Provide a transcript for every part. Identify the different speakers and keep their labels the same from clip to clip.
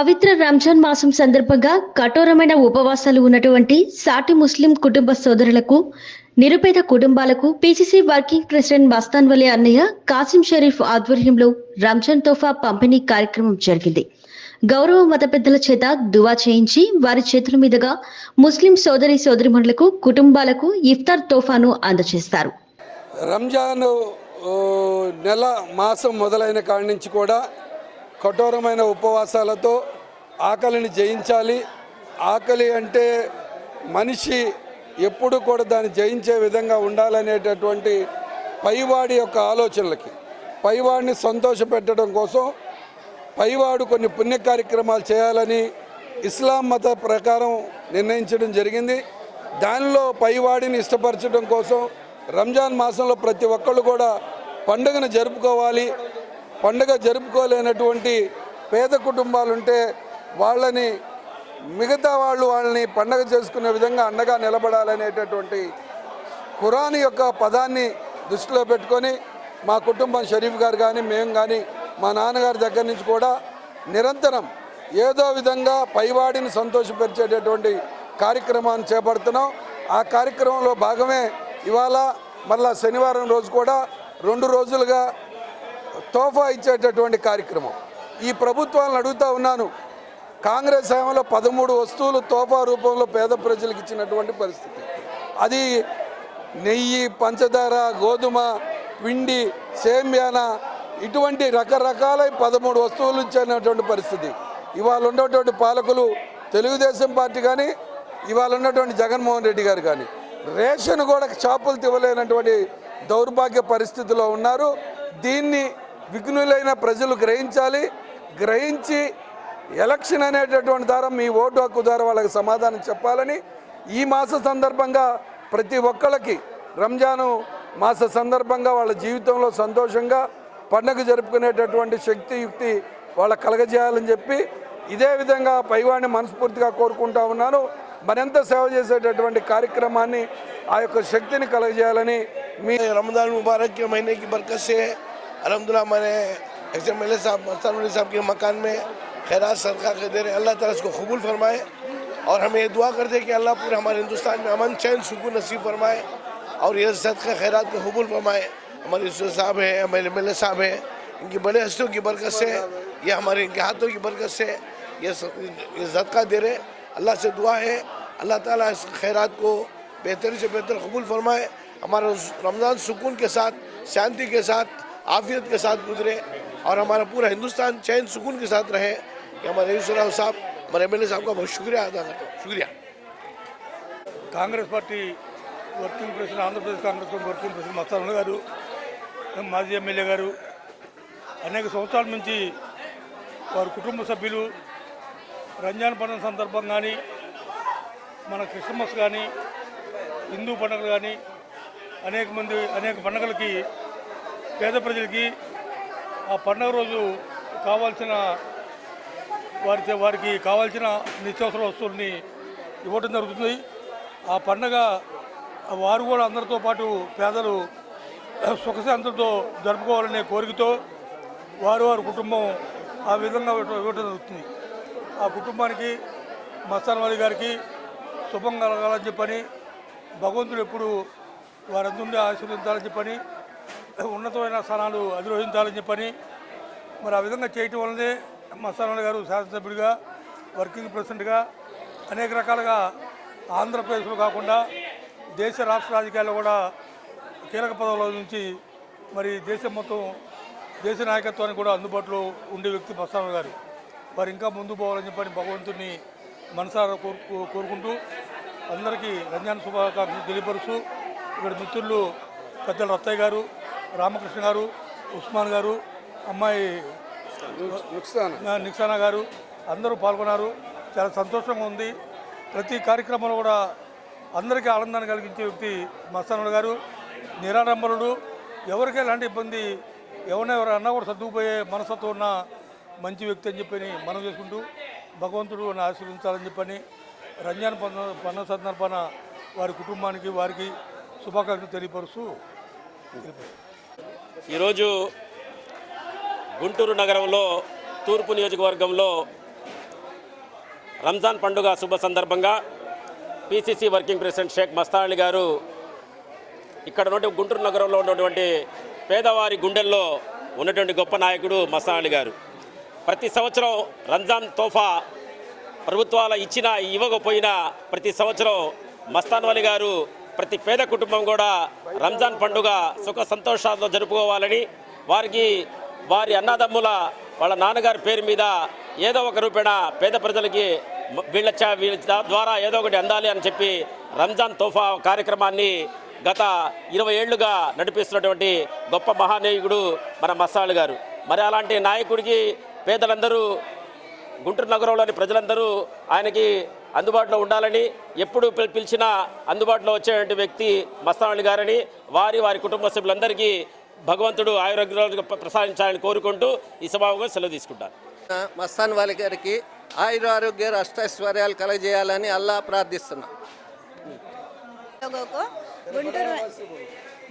Speaker 1: పవిత్ర రంజాన్ మాసం సందర్భంగా కఠోరమైన ఉపవాసాలు ఉన్నటువంటి సాటి ముస్లిం కుటుంబ సోదరులకు, నిరుపేద కుటుంబాలకు పిసిసి వర్కింగ్ ప్రెసిడెంట్ మస్తాన్ వలి అన్నయ్య కాసిం షరీఫ్ ఆధ్వర్యంలో రంజాన్ తోఫా పంపిణీ కార్యక్రమం జరిగింది. గౌరవ మత పెద్దల చేత దువా చేయించి వారి చేతుల మీదుగా ముస్లిం సోదరిమణులకు, కుటుంబాలకు ఇఫ్తార్ తోఫాను అందజేస్తారు.
Speaker 2: రంజాన్ నెల మాసం మొదలైన కాడి నుంచి కూడా కఠోరమైన ఉపవాసాలతో ఆకలిని జయించాలి. ఆకలి అంటే మనిషి ఎప్పుడు కూడా దాన్ని జయించే విధంగా ఉండాలనేటటువంటి పైవాడి యొక్క ఆలోచనలకి, పైవాడిని సంతోషపెట్టడం కోసం పైవాడు కొన్ని పుణ్య కార్యక్రమాలు చేయాలని ఇస్లాం మత ప్రకారం నిర్ణయించడం జరిగింది. దానిలో పైవాడిని ఇష్టపరచడం కోసం రంజాన్ మాసంలో ప్రతి ఒక్కళ్ళు కూడా పండుగను జరుపుకోవాలి. పండుగ జరుపుకోలేనటువంటి పేద కుటుంబాలు ఉంటే వాళ్ళని మిగతా వాళ్ళని పండుగ చేసుకునే విధంగా అండగా నిలబడాలనేటటువంటి ఖురాన్ యొక్క పదాన్ని దృష్టిలో పెట్టుకొని మా కుటుంబం షరీఫ్ గారు కానీ మేము కానీ మా నాన్నగారి దగ్గర నుంచి కూడా నిరంతరం ఏదో విధంగా పైవాడిని సంతోషపరిచేటటువంటి కార్యక్రమాన్ని చేపడుతున్నాం. ఆ కార్యక్రమంలో భాగమే ఇవాళ మళ్ళా శనివారం రోజు కూడా 2 రోజులుగా తోఫా ఇచ్చేటటువంటి కార్యక్రమం. ఈ ప్రభుత్వాలను అడుగుతూ ఉన్నాను, కాంగ్రెస్ హయాంలో 13 వస్తువులు తోఫా రూపంలో పేద ప్రజలకు ఇచ్చినటువంటి పరిస్థితి. అది నెయ్యి, పంచదార, గోధుమ పిండి, సేమ్యాన ఇటువంటి రకరకాల 13 వస్తువులు ఇచ్చినటువంటి పరిస్థితి. ఇవాళ ఉన్నటువంటి పాలకులు తెలుగుదేశం పార్టీ కానీ ఇవాళ ఉన్నటువంటి జగన్మోహన్ రెడ్డి గారు కానీ రేషన్ కూడా షాపులు తివ్వలేనటువంటి దౌర్భాగ్య పరిస్థితిలో ఉన్నారు. దీన్ని విఘ్నులైన ప్రజలు గ్రహించాలి. గ్రహించి ఎలక్షన్ అనేటటువంటి ద్వారా మీ ఓటు హక్కు ద్వారా వాళ్ళకి సమాధానం చెప్పాలని ఈ మాస సందర్భంగా ప్రతి ఒక్కళ్ళకి రంజాను మాస సందర్భంగా వాళ్ళ జీవితంలో సంతోషంగా పండుగ జరుపుకునేటటువంటి శక్తియుక్తి వాళ్ళ కలగజేయాలని చెప్పి ఇదే విధంగా పైవాడిని మనస్ఫూర్తిగా కోరుకుంటా ఉన్నాను. మరింత సేవ చేసేటటువంటి కార్యక్రమాన్ని ఆ యొక్క శక్తిని కలగజేయాలని మీ
Speaker 3: रमज़ान मुबारक के महीने की बरकत से अल्हम्दुलिल्लाह मैंने एक्स-एम-एल-ए साहब मस्तान वली साहब के मकान में खैरात सदका के दे रहे, अल्लाह ताला इसको कबूल फरमाए और हमें ये दुआ करते हैं कि अल्लाह पूरे हमारे हिंदुस्तान में अमन चैन सुकून नसीब फरमाए और ये सदका खैरात को कबूल फरमाए। हमारे साहब हैं, हमारे एम-एल-ए साहब हैं, इनकी बड़े हस्तियों की बरकत से, ये हमारे इनके हाथों की बरकत से ये सदका दे रहे। अल्लाह से दुआ है अल्लाह ताला इस खैरात को बेहतर से बेहतर कबूल फरमाए, हमारा रमज़ान सुकून के साथ, शांति के साथ, आफियत के साथ गुजरे और हमारा पूरा हिंदुस्तान चैन सुकून के साथ रहे। कि हमारे यूसुफ साहब, हमारे एम-एल-ए साहब का बहुत शुक्रिया अदा करता हूँ। शुक्रिया।
Speaker 4: Congress party working president, Andhra Pradesh Congress party working president Mastan గారు, మాజీ ఎమ్మెల్యే గారు అనేక సంవత్సరాల నుంచి వారి కుటుంబ సభ్యులు రంజాన్ పండుగ సందర్భం కానీ, మన క్రిస్మస్ కానీ, హిందూ పండుగలు కానీ అనేక పండుగలకి పేద ప్రజలకి ఆ పండుగ రోజు కావాల్సిన వారికి కావాల్సిన నిత్యావసర వస్తువుల్ని ఇవ్వడం జరుగుతుంది. ఆ పండుగ వారు కూడా అందరితో పాటు పేదలు సుఖశాంతులతో జరుపుకోవాలనే కోరికతో వారి కుటుంబం ఆ విధంగా ఇవ్వడం జరుగుతుంది. ఆ కుటుంబానికి మస్తాన్ వలి గారికి శుభం కలగాలని చెప్పని, భగవంతుడు ఎప్పుడు వారందరినీ ఆశీర్వదించాలని చెప్పని, ఉన్నతమైన స్థానాలు అధిరోహించాలని చెప్పని, మరి ఆ విధంగా చేయటం వల్లనే మస్తాన్ వలి గారు శాసనసభ్యుడిగా, వర్కింగ్ ప్రెసిడెంట్గా అనేక రకాలుగా ఆంధ్రప్రదేశ్లో కాకుండా దేశ రాష్ట్ర రాజకీయాల్లో కూడా కీలక పదవుల నుంచి మరి దేశం మొత్తం దేశ నాయకత్వానికి కూడా అందుబాటులో ఉండే వ్యక్తి మస్తాన్ వలి గారు. వారు ఇంకా ముందు పోవాలని చెప్పని భగవంతుడిని మనసారా కోరుకుంటూ అందరికీ రంజాన్ శుభాకాంక్షలు తెలియపరుస్తూ ఇక్కడ మిత్రులు పెద్దల రత్తయ్య గారు, రామకృష్ణ గారు, ఉస్మాన్ గారు, అమ్మాయి నిక్సానా గారు అందరూ పాల్గొన్నారు. చాలా సంతోషంగా ఉంది. ప్రతి కార్యక్రమంలో కూడా అందరికీ ఆనందాన్ని కలిగించే వ్యక్తి మస్తాన్ వలి గారు. నిరాడంబరుడు, ఎవరికి ఎలాంటి ఇబ్బంది ఎవరు అన్నా కూడా సర్దుకుపోయే మనస్తత్వం ఉన్న మంచి వ్యక్తి అని చెప్పని మనం చేసుకుంటూ భగవంతుడు ఆశీర్వదించాలని చెప్పని రంజాన్ పండుగ సందర్భాన వారి కుటుంబానికి వారికి శుభాకాంక్షలు తెలియపరుస్తూ
Speaker 5: ఈరోజు గుంటూరు నగరంలో తూర్పు నియోజకవర్గంలో రంజాన్ పండుగ శుభ సందర్భంగా PCC working president Shaik Mastan Ali గారు ఇక్కడ గుంటూరు నగరంలో ఉన్నటువంటి పేదవారి గుండెల్లో ఉన్నటువంటి గొప్ప నాయకుడు మస్తాన్ అలీ గారు. ప్రతి సంవత్సరం రంజాన్ తోఫా ప్రభుత్వాలు ఇచ్చినా ఇవ్వకపోయినా ప్రతి సంవత్సరం మస్తాన్ అలీ గారు ప్రతి పేద కుటుంబం కూడా రంజాన్ పండుగ సుఖ సంతోషాలతో జరుపుకోవాలని, వారికి వారి అన్నదమ్ముల వాళ్ళ నాన్నగారి పేరు మీద ఏదో ఒక రూపేణ పేద ప్రజలకి వీళ్ళ ద్వారా ఏదో ఒకటి అందాలి అని చెప్పి రంజాన్ తోఫా కార్యక్రమాన్ని గత 20 ఏళ్లుగా నడిపిస్తున్నటువంటి గొప్ప మహానాయకుడు మన మస్తాన్ అలీ గారు. మరి అలాంటి నాయకుడికి పేదలందరూ, గుంటూరు నగరంలోని ప్రజలందరూ ఆయనకి అందుబాటులో ఉండాలని, ఎప్పుడు పిలిచినా అందుబాటులో వచ్చేటువంటి వ్యక్తి మస్తాన్ అలీ గారని, వారి కుటుంబ సభ్యులందరికీ భగవంతుడు ఆయురారోగ్యాలు ప్రసాదించాలని కోరుకుంటూ ఈ సభలో సెలవు తీసుకుంటారు.
Speaker 6: మస్తాన్ అలీ గారికి ఆయురారోగ్య అష్టైశ్వర్యాలు కలగజేయాలని అల్లా ప్రార్థిస్తున్నాం.
Speaker 7: लोगों को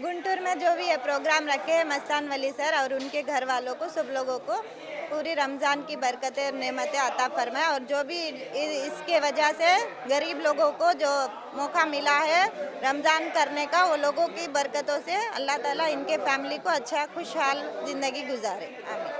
Speaker 7: गुंटूर में जो भी ये प्रोग्राम रखे हैं मस्तान वली सर और उनके घर वालों को, सब लोगों को पूरी रमज़ान की बरकतें नेमतें अता फरमाए, और जो भी इसके वजह से गरीब लोगों को जो मौका मिला है रमज़ान करने का, वो लोगों की बरकतों से अल्लाह ताला इनके फैमिली को अच्छा खुशहाल ज़िंदगी गुजारे। आमीन।